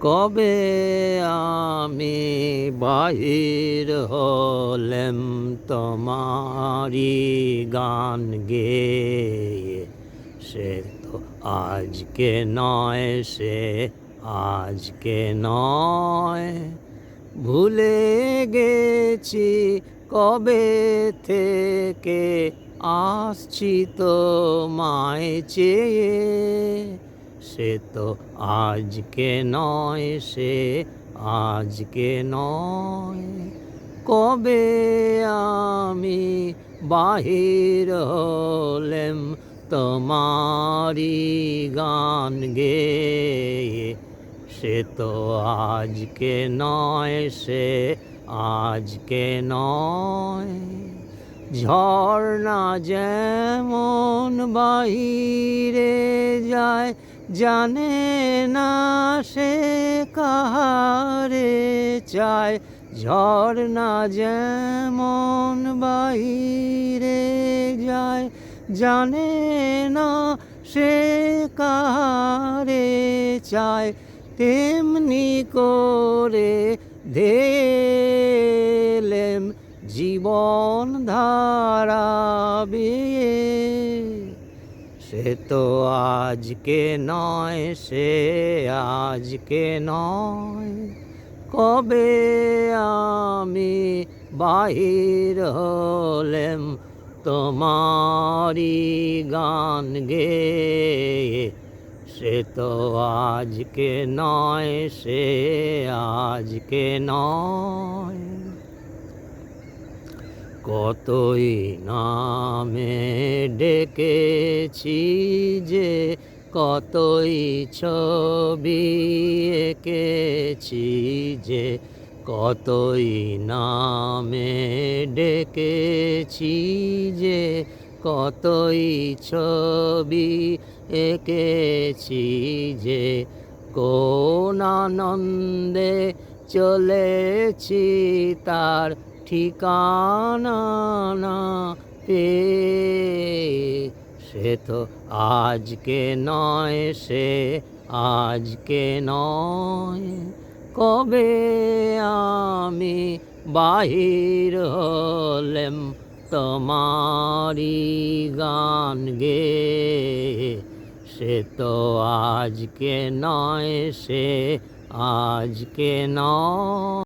কবে আমি বাহির হলেম তোমারি গান গেয়ে, সে তো আজকে নয়, সে আজকে নয়। ভুলে গেছি কবে থেকে আসছি তোমায় চেয়ে, সে তো আজকে নয়, সে আজকে নয়। কবে আমি বাহির হলেম তোমারি গান গেয়ে, সে তো আজকে নয়, সে আজকে নয়। ঝর্ণা যেমন বাহিরে যায়, জানে না সে কাহারে চায়। ঝর্ণা যেমন বাহিরে যায়, জানে না সে কাহারে চায়। তেমনি করে ধেলেম জীবন ধারা বেয়ে, সে তো আজকে নয়, সে আজকে নয়। কবে আমি বাহির হলেম তোমারি গান গেয়ে, সে তো আজকে নয়, সে আজকে নয়। কতই নামে ডেকেছি যে, কতই ছবি এঁকেছি যে, কতই নামে ডেকেছি যে, কতই ছবি এঁকেছি যে। কোন আনন্দে চলেছি তার ঠিকানা না পেয়ে, সে তো আজকে নয়, সে আজকে নয়। কবে আমি বাহির হলেম তোমারি গান গেয়ে, সে তো আজকে নয়, সে আজকে নয়।